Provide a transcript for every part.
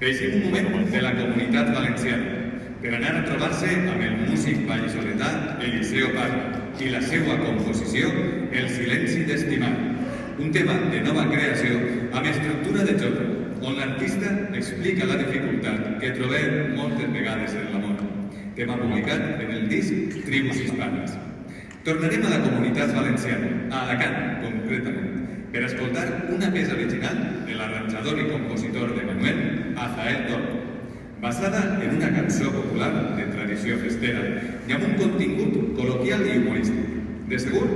Deixem un moment de la Comunitat Valenciana per anar a trobar-se amb el músic vallisoletà Eliseo Parra i la seva composició El silenci d'estimar, un tema de nova creació amb estructura de jota, on l'artista explica la dificultat que trobem moltes vegades en l'amor, tema publicat en el disc Tribus Hispanes. Tornarem a la Comunitat Valenciana, a Alacant concretament, per escoltar una peça original de l'arranjador i compositor de Manuel, Azael Toro, basada en una cançó popular de tradició festera i amb un contingut col·loquial i humorístic. De segur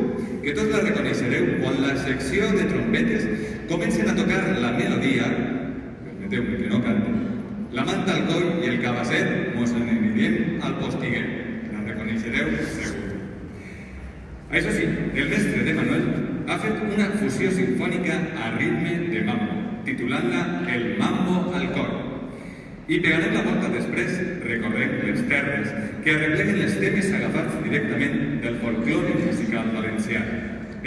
que tots la reconeixereu quan la secció de trompetes comencen a tocar la melodia, permeteu-me que no cante, la manta al coll i el cabasset mos n'anirem al postiguer. La reconeixereu segur. Això sí, el mestre de Manuel ha fet una fusió sinfònica a ritme de mambo, titulant-la El Mambo al Cor. I pegarem la volta després, recorrent les terres que arrepleguen els temes agafats directament del folklore musical valencià.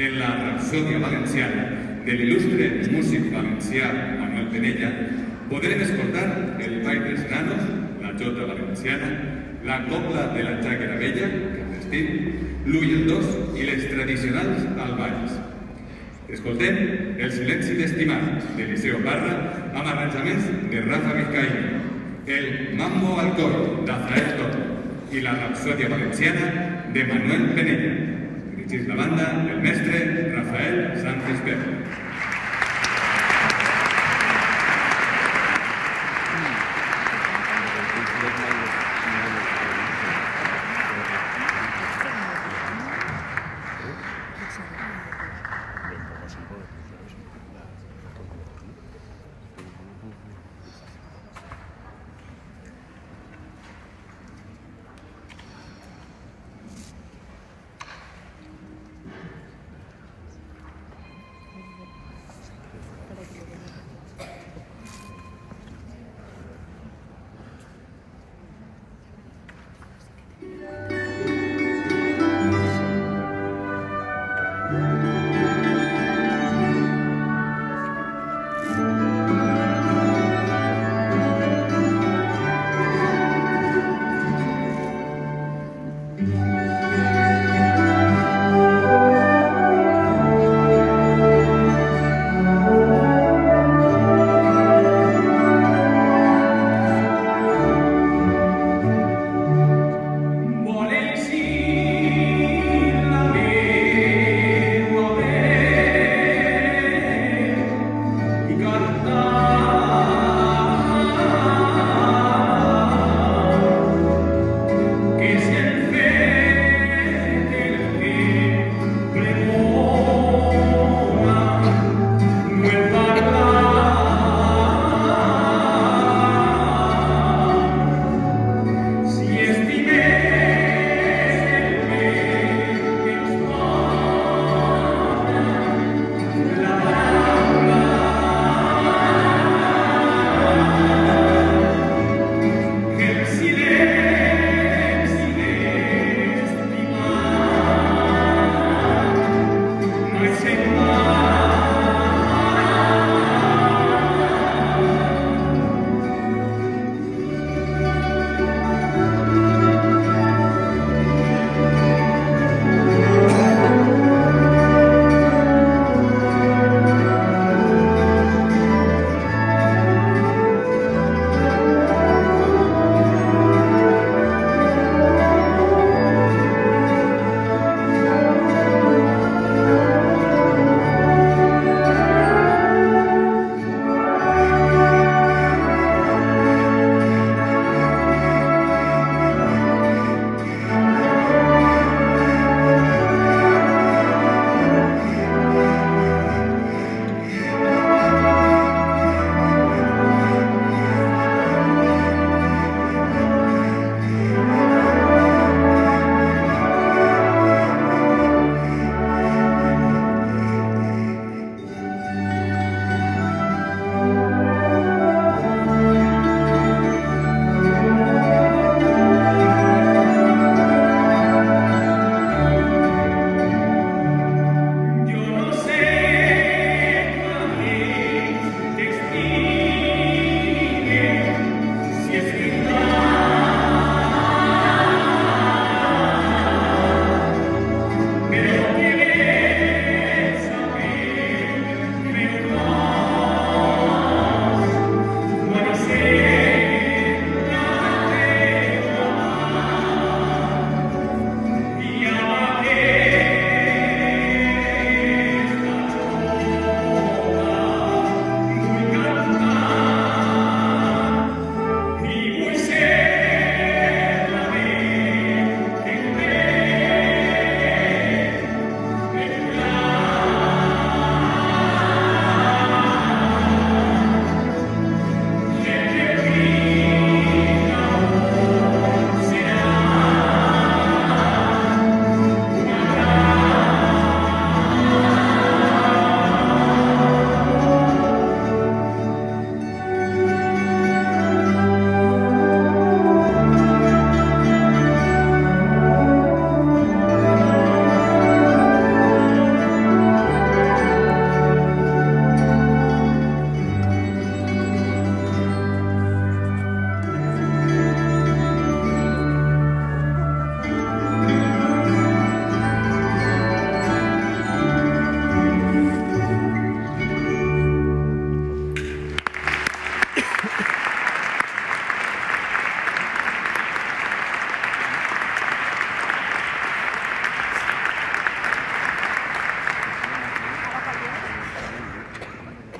En la Rapsòdia Valenciana de l'il·lustre músic valencià Manuel Penella podrem escoltar el Ball dels Nanos, la Jota Valenciana, la Copla de la Xàquera Vella, que és d'estil, l'U i el Dos i les tradicionals alballs. Escoltem El silenci d'estimar, d'Eliseo Parra, amb arranjaments de Rafa Vizcaíno, el Mambo al Cor, d'Azael Toro, i la Rapsòdia Valenciana, de Manuel Penella. Dirigís la banda el mestre Rafael Sánchez Pérez.